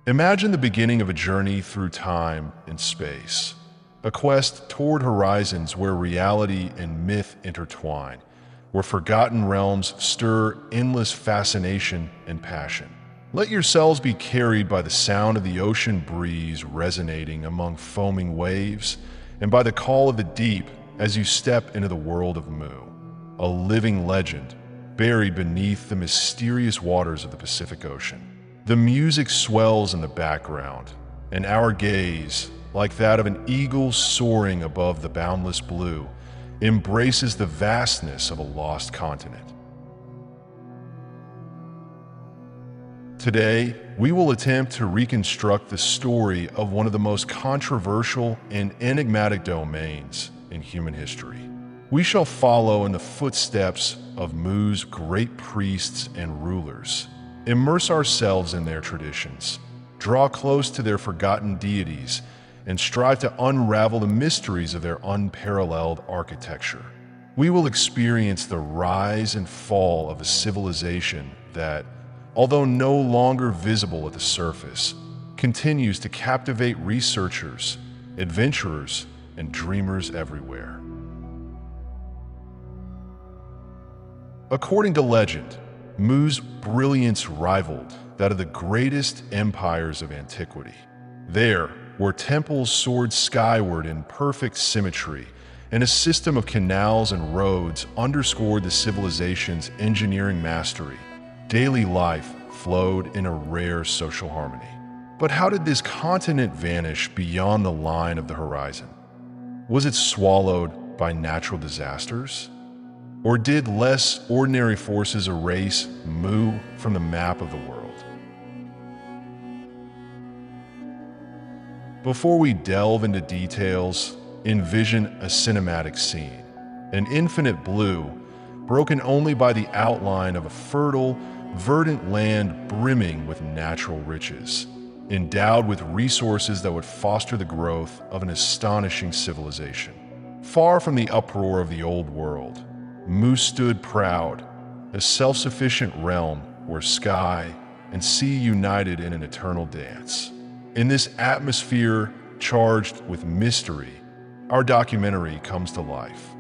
Imagine the beginning of a journey through time and space, a quest toward horizons where reality and myth intertwine, where forgotten realms stir endless fascination and passion. Let yourselves be carried by the sound of the ocean breeze resonating among foaming waves, and by the call of the deep as you step into the world of Mu, a living legend buried beneath the mysterious waters of the Pacific Ocean. The music swells in the background, and our gaze, like that of an eagle soaring above the boundless blue, embraces the vastness of a lost continent. Today, we will attempt to reconstruct the story of one of the most controversial and enigmatic domains in human history. We shall follow in the footsteps of Mu's great priests and rulers, immerse ourselves in their traditions, draw close to their forgotten deities, and strive to unravel the mysteries of their unparalleled architecture. We will experience the rise and fall of a civilization that, although no longer visible at the surface, continues to captivate researchers, adventurers, and dreamers everywhere. According to legend, Mu's brilliance rivaled that of the greatest empires of antiquity. There, where temples soared skyward in perfect symmetry, and a system of canals and roads underscored the civilization's engineering mastery, daily life flowed in a rare social harmony. But how did this continent vanish beyond the line of the horizon? Was it swallowed by natural disasters? Or did less ordinary forces erase Mu from the map of the world? Before we delve into details, envision a cinematic scene, an infinite blue, broken only by the outline of a fertile, verdant land brimming with natural riches, endowed with resources that would foster the growth of an astonishing civilization. Far from the uproar of the old world, Mu stood proud, a self-sufficient realm where sky and sea united in an eternal dance. In this atmosphere charged with mystery, our documentary comes to life.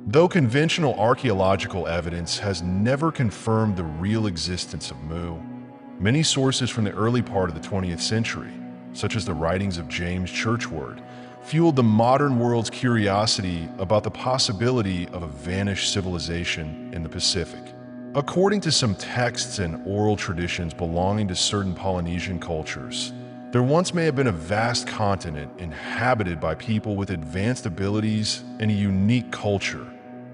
Though conventional archaeological evidence has never confirmed the real existence of Mu, many sources from the early part of the 20th century, such as the writings of James Churchward, fueled the modern world's curiosity about the possibility of a vanished civilization in the Pacific. According to some texts and oral traditions belonging to certain Polynesian cultures, there once may have been a vast continent inhabited by people with advanced abilities and a unique culture,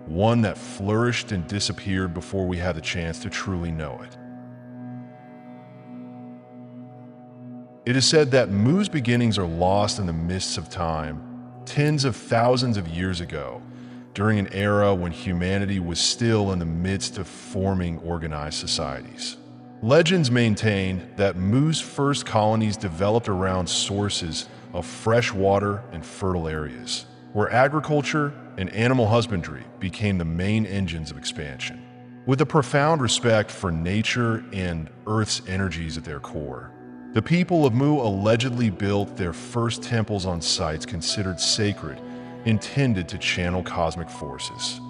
one that flourished and disappeared before we had the chance to truly know it. It is said that Mu's beginnings are lost in the mists of time, tens of thousands of years ago, during an era when humanity was still in the midst of forming organized societies. Legends maintain that Mu's first colonies developed around sources of fresh water and fertile areas, where agriculture and animal husbandry became the main engines of expansion. With a profound respect for nature and Earth's energies at their core, the people of Mu allegedly built their first temples on sites considered sacred, intended to channel cosmic forces.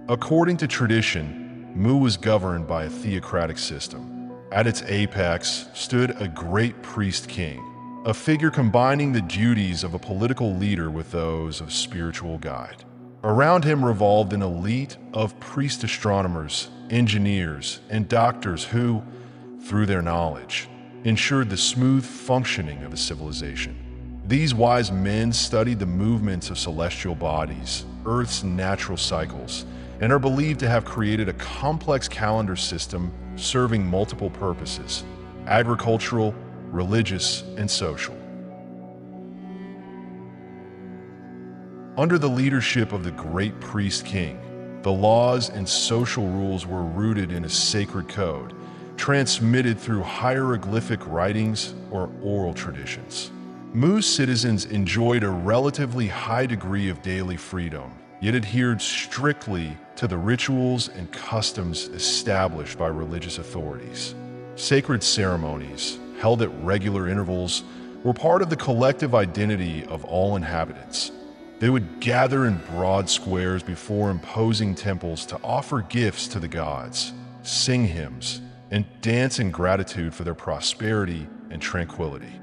According to tradition, Mu was governed by a theocratic system. At its apex stood a great priest king, a figure combining the duties of a political leader with those of a spiritual guide. Around him revolved an elite of priest astronomers, engineers, and doctors who, through their knowledge, ensured the smooth functioning of the civilization. These wise men studied the movements of celestial bodies, Earth's natural cycles, and are believed to have created a complex calendar system serving multiple purposes: agricultural, religious, and social. Under the leadership of the great priest king, the laws and social rules were rooted in a sacred code, transmitted through hieroglyphic writings or oral traditions. Mu's citizens enjoyed a relatively high degree of daily freedom, yet adhered strictly to the rituals and customs established by religious authorities. Sacred ceremonies, held at regular intervals, were part of the collective identity of all inhabitants. They would gather in broad squares before imposing temples to offer gifts to the gods, sing hymns, and dance in gratitude for their prosperity and tranquility.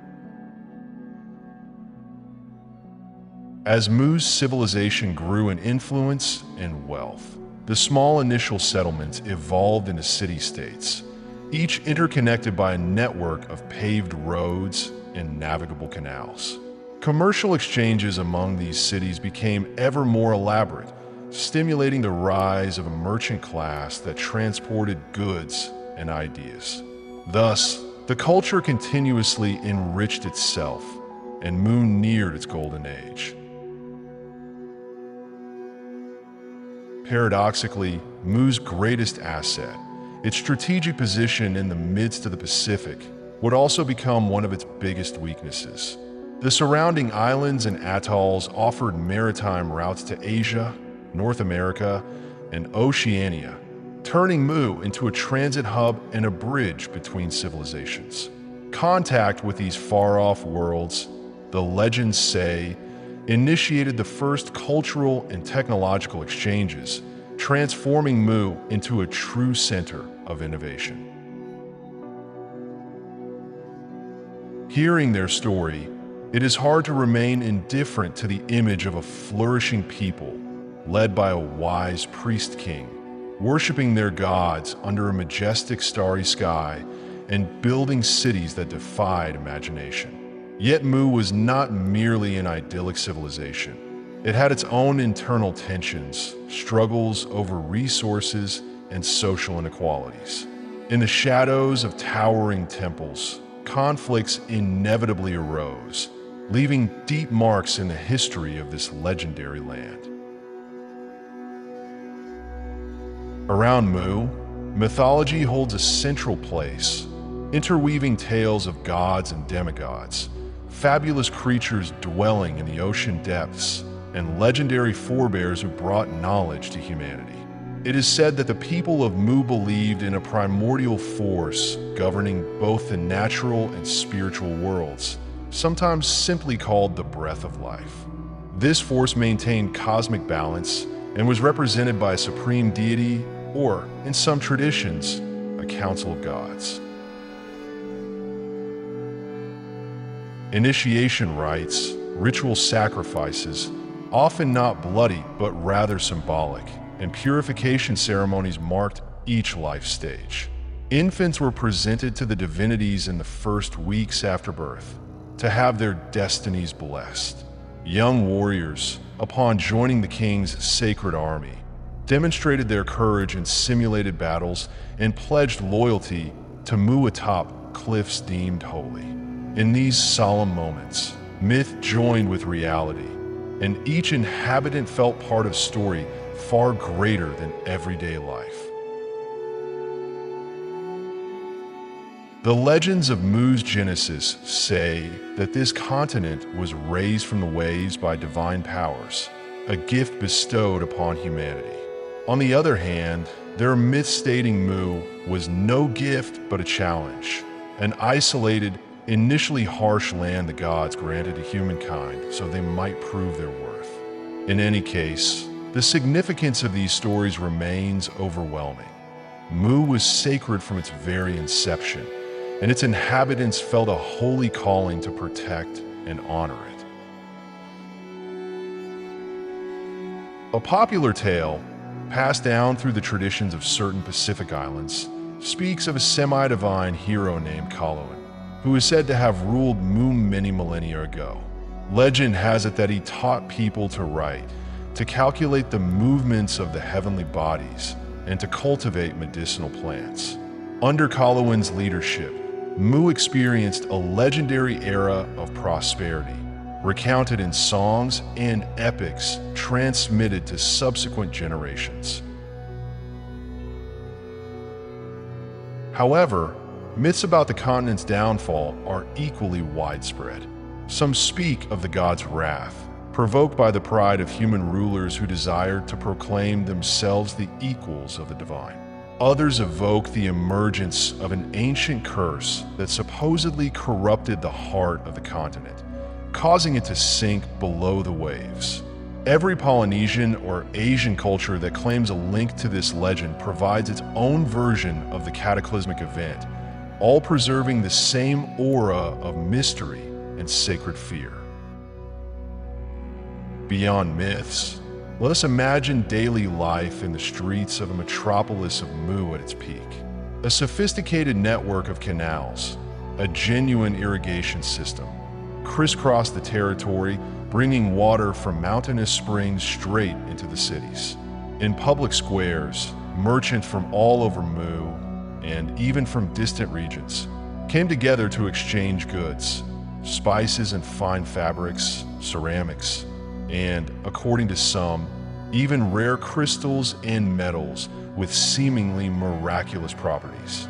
As Mu's civilization grew in influence and wealth, the small initial settlements evolved into city-states, each interconnected by a network of paved roads and navigable canals. Commercial exchanges among these cities became ever more elaborate, stimulating the rise of a merchant class that transported goods and ideas. Thus, the culture continuously enriched itself, and Mu neared its golden age. Paradoxically, Mu's greatest asset, its strategic position in the midst of the Pacific, would also become one of its biggest weaknesses. The surrounding islands and atolls offered maritime routes to Asia, North America, and Oceania, turning Mu into a transit hub and a bridge between civilizations. Contact with these far-off worlds, the legends say, initiated the first cultural and technological exchanges, transforming Mu into a true center of innovation. Hearing their story, it is hard to remain indifferent to the image of a flourishing people led by a wise priest-king, worshiping their gods under a majestic starry sky and building cities that defied imagination. Yet Mu was not merely an idyllic civilization. It had its own internal tensions, struggles over resources, and social inequalities. In the shadows of towering temples, conflicts inevitably arose, leaving deep marks in the history of this legendary land. Around Mu, mythology holds a central place, interweaving tales of gods and demigods, fabulous creatures dwelling in the ocean depths, and legendary forebears who brought knowledge to humanity. It is said that the people of Mu believed in a primordial force governing both the natural and spiritual worlds, sometimes simply called the breath of life. This force maintained cosmic balance and was represented by a supreme deity, or, in some traditions, a council of gods. Initiation rites, ritual sacrifices, often not bloody but rather symbolic, and purification ceremonies marked each life stage. Infants were presented to the divinities in the first weeks after birth to have their destinies blessed. Young warriors, upon joining the king's sacred army, demonstrated their courage in simulated battles and pledged loyalty to Mu atop cliffs deemed holy. In these solemn moments, myth joined with reality, and each inhabitant felt part of a story far greater than everyday life. The legends of Mu's genesis say that this continent was raised from the waves by divine powers, a gift bestowed upon humanity. On the other hand, there are myths stating Mu was no gift but a challenge, an isolated, initially harsh land the gods granted to humankind so they might prove their worth. In any case, the significance of these stories remains overwhelming. Mu was sacred from its very inception, and its inhabitants felt a holy calling to protect and honor it. A popular tale, passed down through the traditions of certain Pacific islands, speaks of a semi-divine hero named Kaloan, who is said to have ruled Mu many millennia ago. Legend has it that he taught people to write, to calculate the movements of the heavenly bodies, and to cultivate medicinal plants. Under Kaloan's leadership, Mu experienced a legendary era of prosperity, recounted in songs and epics transmitted to subsequent generations. However, myths about the continent's downfall are equally widespread. Some speak of the god's wrath, provoked by the pride of human rulers who desired to proclaim themselves the equals of the divine. Others evoke the emergence of an ancient curse that supposedly corrupted the heart of the continent, causing it to sink below the waves. Every Polynesian or Asian culture that claims a link to this legend provides its own version of the cataclysmic event, all preserving the same aura of mystery and sacred fear. Beyond myths, let us imagine daily life in the streets of a metropolis of Mu at its peak. A sophisticated network of canals, a genuine irrigation system, crisscross the territory, bringing water from mountainous springs straight into the cities. In public squares, merchants from all over Mu, and even from distant regions, came together to exchange goods, spices and fine fabrics, ceramics, and, according to some, even rare crystals and metals with seemingly miraculous properties.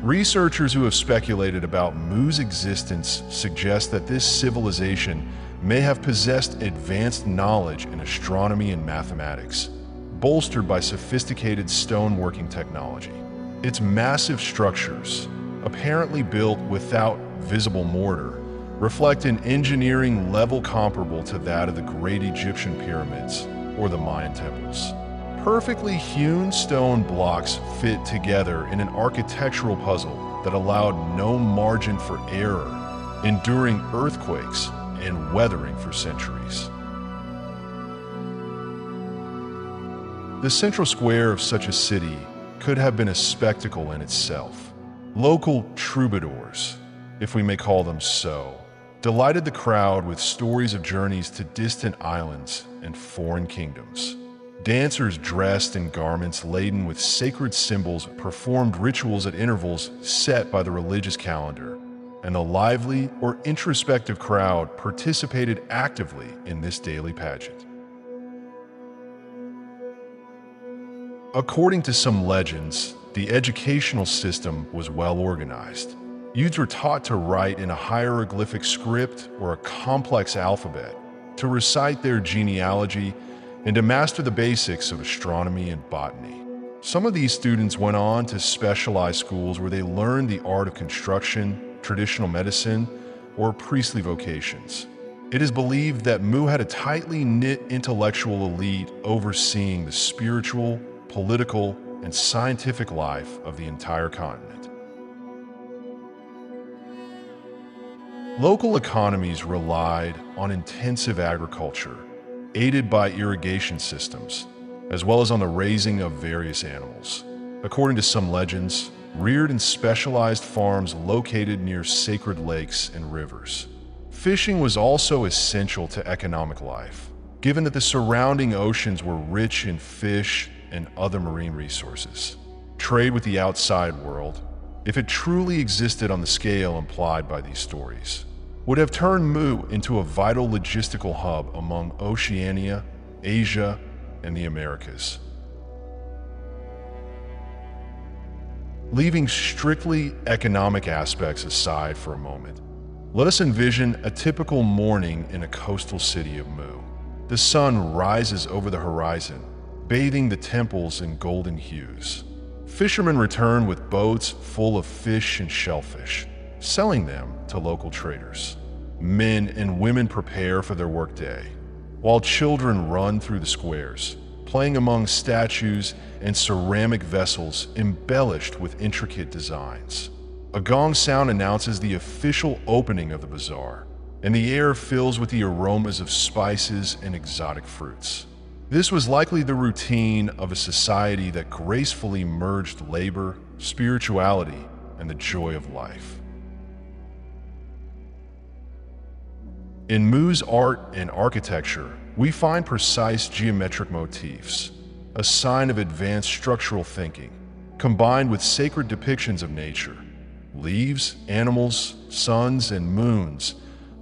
Researchers who have speculated about Mu's existence suggest that this civilization may have possessed advanced knowledge in astronomy and mathematics, bolstered by sophisticated stoneworking technology. Its massive structures, apparently built without visible mortar, reflect an engineering level comparable to that of the great Egyptian pyramids or the Mayan temples. Perfectly hewn stone blocks fit together in an architectural puzzle that allowed no margin for error, enduring earthquakes and weathering for centuries. The central square of such a city could have been a spectacle in itself. Local troubadours, if we may call them so, delighted the crowd with stories of journeys to distant islands and foreign kingdoms. Dancers dressed in garments laden with sacred symbols performed rituals at intervals set by the religious calendar, and the lively or introspective crowd participated actively in this daily pageant. According to some legends, the educational system was well organized. Youths were taught to write in a hieroglyphic script or a complex alphabet, to recite their genealogy, and to master the basics of astronomy and botany. Some of these students went on to specialized schools where they learned the art of construction, traditional medicine, or priestly vocations. It is believed that Mu had a tightly knit intellectual elite overseeing the spiritual, political, and scientific life of the entire continent. Local economies relied on intensive agriculture, aided by irrigation systems, as well as on the raising of various animals. According to some legends, reared in specialized farms located near sacred lakes and rivers. Fishing was also essential to economic life, given that the surrounding oceans were rich in fish and other marine resources. Trade with the outside world, if it truly existed on the scale implied by these stories, would have turned Mu into a vital logistical hub among Oceania, Asia, and the Americas. Leaving strictly economic aspects aside for a moment, let us envision a typical morning in a coastal city of Mu. The sun rises over the horizon, bathing the temples in golden hues. Fishermen return with boats full of fish and shellfish, selling them to local traders. Men and women prepare for their workday, while children run through the squares, playing among statues and ceramic vessels embellished with intricate designs. A gong sound announces the official opening of the bazaar, and the air fills with the aromas of spices and exotic fruits. This was likely the routine of a society that gracefully merged labor, spirituality, and the joy of life. In Mu's art and architecture, we find precise geometric motifs, a sign of advanced structural thinking, combined with sacred depictions of nature. Leaves, animals, suns, and moons,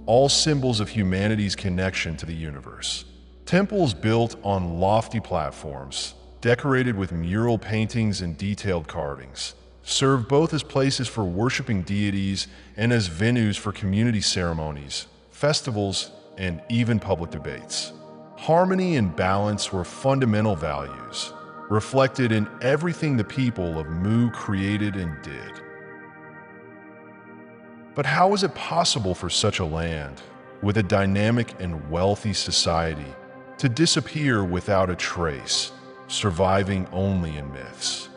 all symbols of humanity's connection to the universe. Temples built on lofty platforms, decorated with mural paintings and detailed carvings, served both as places for worshiping deities and as venues for community ceremonies, festivals, and even public debates. Harmony and balance were fundamental values, reflected in everything the people of Mu created and did. But how was it possible for such a land, with a dynamic and wealthy society, to disappear without a trace, surviving only in myths?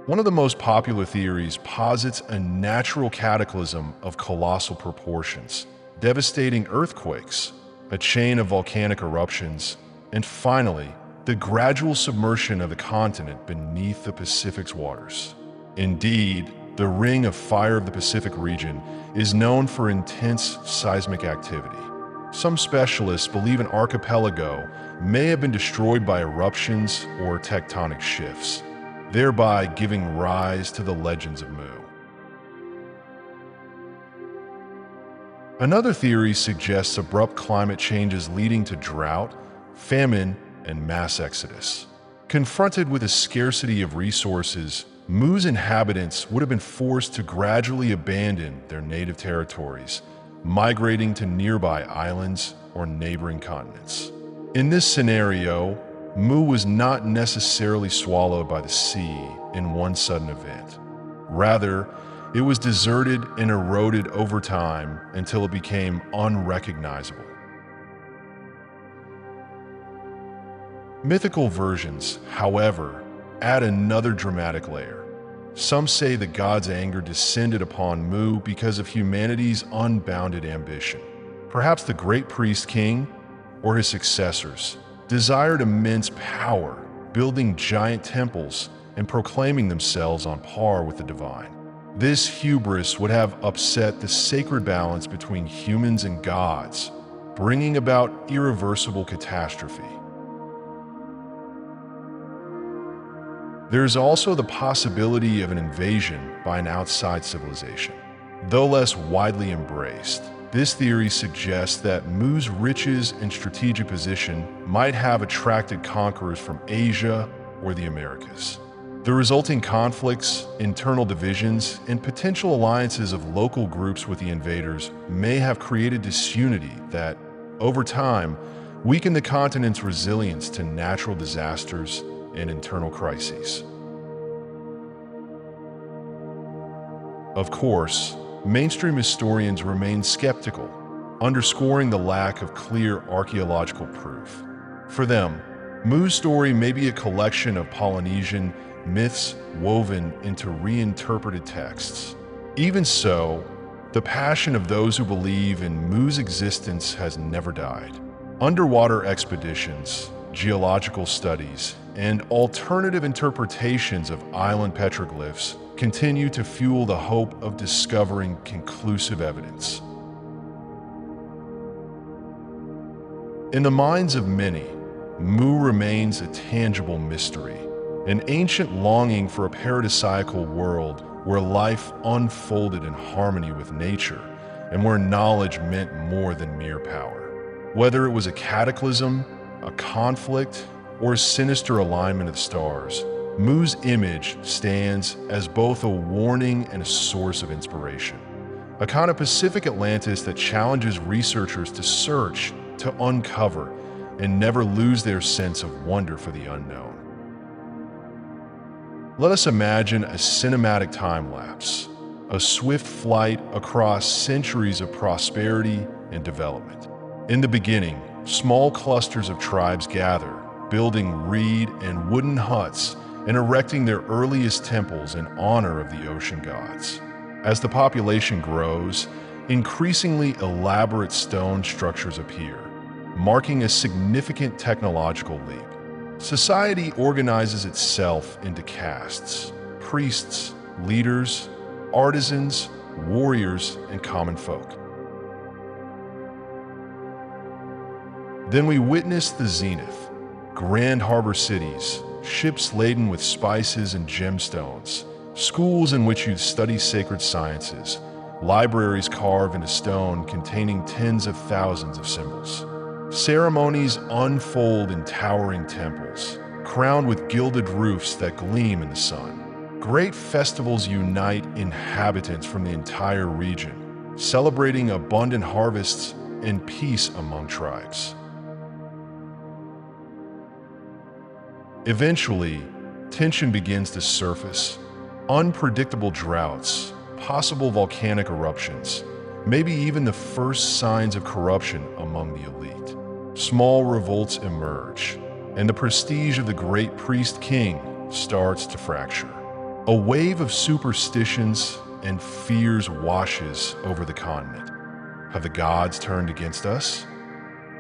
One of the most popular theories posits a natural cataclysm of colossal proportions, devastating earthquakes, a chain of volcanic eruptions, and finally, the gradual submersion of the continent beneath the Pacific's waters. Indeed, the Ring of Fire of the Pacific region is known for intense seismic activity. Some specialists believe an archipelago may have been destroyed by eruptions or tectonic shifts, thereby giving rise to the legends of Mu. Another theory suggests abrupt climate changes leading to drought, famine, and mass exodus. Confronted with a scarcity of resources, Mu's inhabitants would have been forced to gradually abandon their native territories, migrating to nearby islands or neighboring continents. In this scenario, Mu was not necessarily swallowed by the sea in one sudden event. Rather, it was deserted and eroded over time until it became unrecognizable. Mythical versions, however, add another dramatic layer. Some say the god's anger descended upon Mu because of humanity's unbounded ambition. Perhaps the great priest king, or his successors, desired immense power, building giant temples and proclaiming themselves on par with the divine. This hubris would have upset the sacred balance between humans and gods, bringing about irreversible catastrophe. There is also the possibility of an invasion by an outside civilization. Though less widely embraced, this theory suggests that Mu's riches and strategic position might have attracted conquerors from Asia or the Americas. The resulting conflicts, internal divisions, and potential alliances of local groups with the invaders may have created disunity that, over time, weakened the continent's resilience to natural disasters and internal crises. Of course, mainstream historians remain skeptical, underscoring the lack of clear archaeological proof. For them, Mu's story may be a collection of Polynesian myths woven into reinterpreted texts. Even so, the passion of those who believe in Mu's existence has never died. Underwater expeditions, geological studies, and alternative interpretations of island petroglyphs continue to fuel the hope of discovering conclusive evidence. In the minds of many, Mu remains a tangible mystery, an ancient longing for a paradisiacal world where life unfolded in harmony with nature and where knowledge meant more than mere power. Whether it was a cataclysm, a conflict, or a sinister alignment of the stars, Mu's image stands as both a warning and a source of inspiration. A kind of Pacific Atlantis that challenges researchers to search, to uncover, and never lose their sense of wonder for the unknown. Let us imagine a cinematic time lapse, a swift flight across centuries of prosperity and development. In the beginning, small clusters of tribes gather, building reed and wooden huts and erecting their earliest temples in honor of the ocean gods. As the population grows, increasingly elaborate stone structures appear, marking a significant technological leap. Society organizes itself into castes: priests, leaders, artisans, warriors, and common folk. Then we witness the zenith: grand harbor cities, ships laden with spices and gemstones, schools in which you study sacred sciences, libraries carved into stone containing tens of thousands of symbols. Ceremonies unfold in towering temples, crowned with gilded roofs that gleam in the sun. Great festivals unite inhabitants from the entire region, celebrating abundant harvests and peace among tribes. Eventually, tension begins to surface. Unpredictable droughts, possible volcanic eruptions, maybe even the first signs of corruption among the elite. Small revolts emerge, and the prestige of the great priest-king starts to fracture. A wave of superstitions and fears washes over the continent. Have the gods turned against us?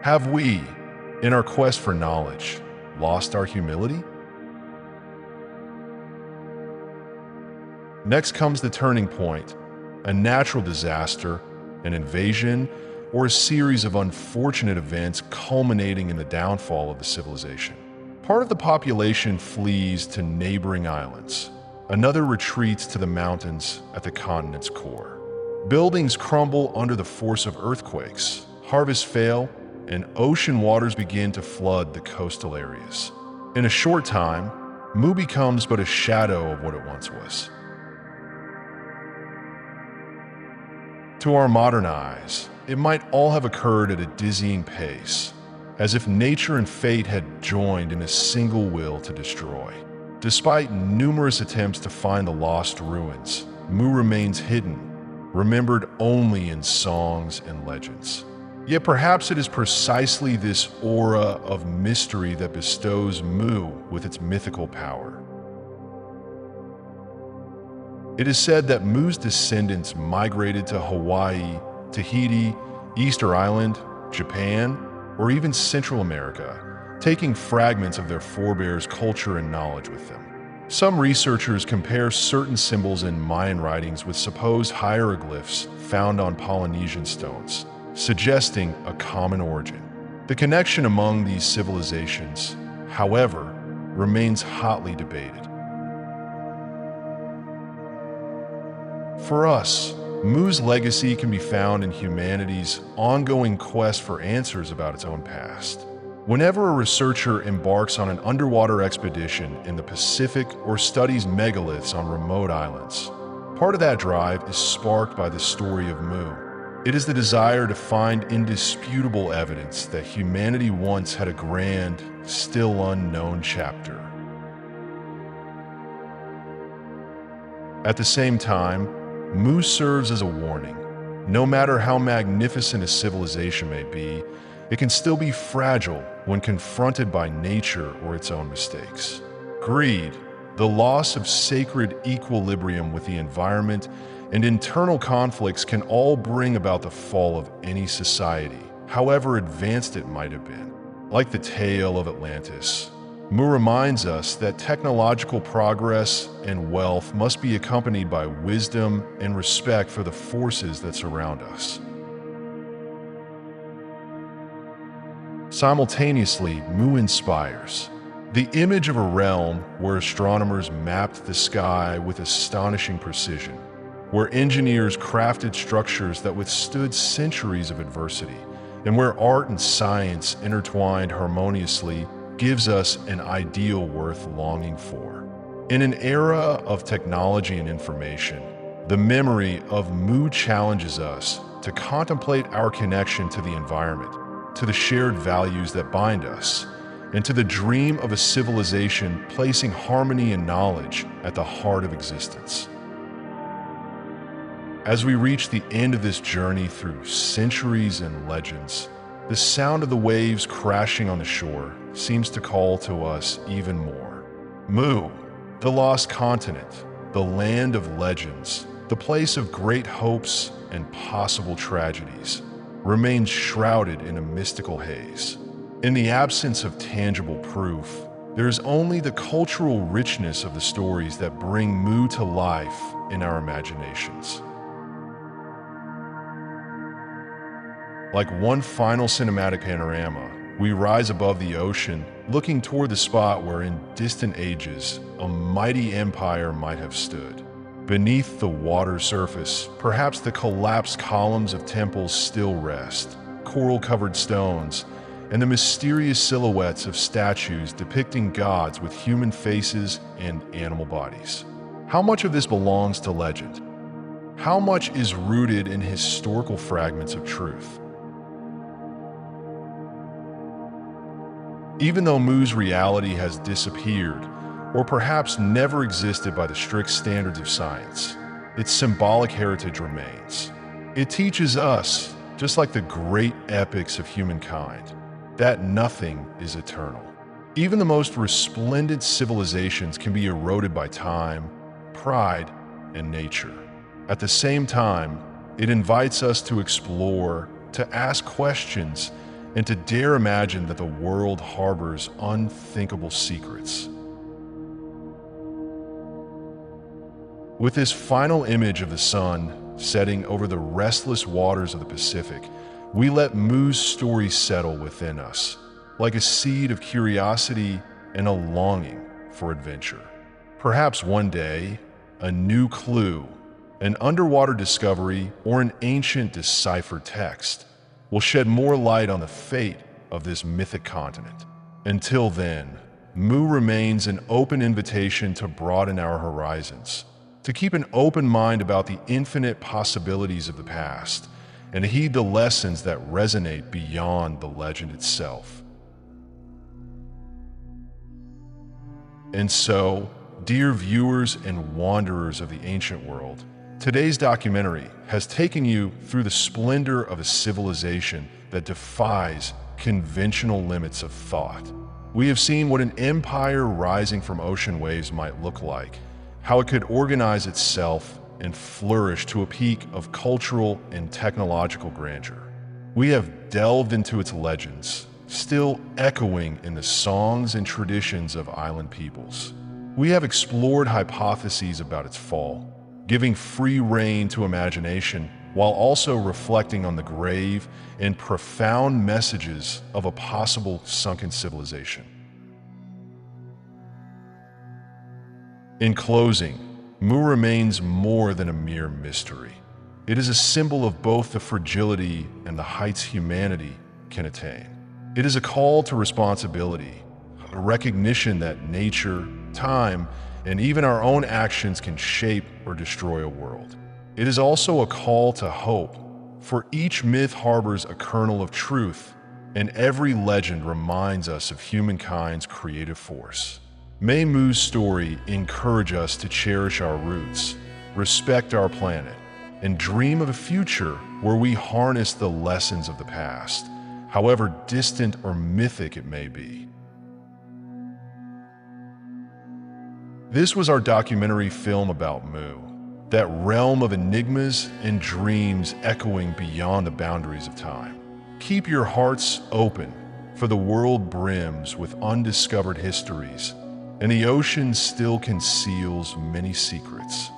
Have we, in our quest for knowledge, lost our humility? Next comes the turning point, a natural disaster, an invasion, or a series of unfortunate events culminating in the downfall of the civilization. Part of the population flees to neighboring islands. Another retreats to the mountains at the continent's core. Buildings crumble under the force of earthquakes, harvests fail, and ocean waters begin to flood the coastal areas. In a short time, Mu becomes but a shadow of what it once was. To our modern eyes, it might all have occurred at a dizzying pace, as if nature and fate had joined in a single will to destroy. Despite numerous attempts to find the lost ruins, Mu remains hidden, remembered only in songs and legends. Yet perhaps it is precisely this aura of mystery that bestows Mu with its mythical power. It is said that Mu's descendants migrated to Hawaii, Tahiti, Easter Island, Japan, or even Central America, taking fragments of their forebears' culture and knowledge with them. Some researchers compare certain symbols in Mayan writings with supposed hieroglyphs found on Polynesian stones, suggesting a common origin. The connection among these civilizations, however, remains hotly debated. For us, Mu's legacy can be found in humanity's ongoing quest for answers about its own past. Whenever a researcher embarks on an underwater expedition in the Pacific or studies megaliths on remote islands, part of that drive is sparked by the story of Mu. It is the desire to find indisputable evidence that humanity once had a grand, still unknown chapter. At the same time, Mu serves as a warning. No matter how magnificent a civilization may be, it can still be fragile when confronted by nature or its own mistakes. Greed, the loss of sacred equilibrium with the environment, and internal conflicts can all bring about the fall of any society, however advanced it might have been. Like the tale of Atlantis, Mu reminds us that technological progress and wealth must be accompanied by wisdom and respect for the forces that surround us. Simultaneously, Mu inspires. The image of a realm where astronomers mapped the sky with astonishing precision, where engineers crafted structures that withstood centuries of adversity, and where art and science intertwined harmoniously gives us an ideal worth longing for. In an era of technology and information, the memory of Mu challenges us to contemplate our connection to the environment, to the shared values that bind us, and to the dream of a civilization placing harmony and knowledge at the heart of existence. As we reach the end of this journey through centuries and legends, the sound of the waves crashing on the shore seems to call to us even more. Mu, the lost continent, the land of legends, the place of great hopes and possible tragedies, remains shrouded in a mystical haze. In the absence of tangible proof, there is only the cultural richness of the stories that bring Mu to life in our imaginations. Like one final cinematic panorama, we rise above the ocean, looking toward the spot where in distant ages, a mighty empire might have stood. Beneath the water surface, perhaps the collapsed columns of temples still rest, coral-covered stones, and the mysterious silhouettes of statues depicting gods with human faces and animal bodies. How much of this belongs to legend? How much is rooted in historical fragments of truth? Even though Mu's reality has disappeared, or perhaps never existed by the strict standards of science, its symbolic heritage remains. It teaches us, just like the great epics of humankind, that nothing is eternal. Even the most resplendent civilizations can be eroded by time, pride, and nature. At the same time, it invites us to explore, to ask questions, and to dare imagine that the world harbors unthinkable secrets. With this final image of the sun setting over the restless waters of the Pacific, we let Mu's story settle within us, like a seed of curiosity and a longing for adventure. Perhaps one day, a new clue, an underwater discovery, or an ancient deciphered text will shed more light on the fate of this mythic continent. Until then, Mu remains an open invitation to broaden our horizons, to keep an open mind about the infinite possibilities of the past, and to heed the lessons that resonate beyond the legend itself. And so, dear viewers and wanderers of the ancient world, today's documentary has taken you through the splendor of a civilization that defies conventional limits of thought. We have seen what an empire rising from ocean waves might look like, how it could organize itself and flourish to a peak of cultural and technological grandeur. We have delved into its legends, still echoing in the songs and traditions of island peoples. We have explored hypotheses about its fall, giving free rein to imagination while also reflecting on the grave and profound messages of a possible sunken civilization. In closing, Mu remains more than a mere mystery. It is a symbol of both the fragility and the heights humanity can attain. It is a call to responsibility, a recognition that nature, time, and even our own actions can shape or destroy a world. It is also a call to hope, for each myth harbors a kernel of truth, and every legend reminds us of humankind's creative force. May Mu's story encourage us to cherish our roots, respect our planet, and dream of a future where we harness the lessons of the past, however distant or mythic it may be. This was our documentary film about Mu, that realm of enigmas and dreams echoing beyond the boundaries of time. Keep your hearts open, for the world brims with undiscovered histories, and the ocean still conceals many secrets.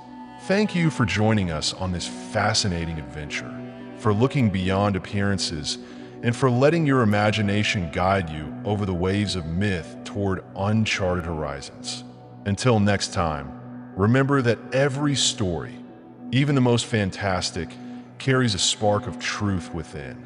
Thank you for joining us on this fascinating adventure, for looking beyond appearances, and for letting your imagination guide you over the waves of myth toward uncharted horizons. Until next time, remember that every story, even the most fantastic, carries a spark of truth within.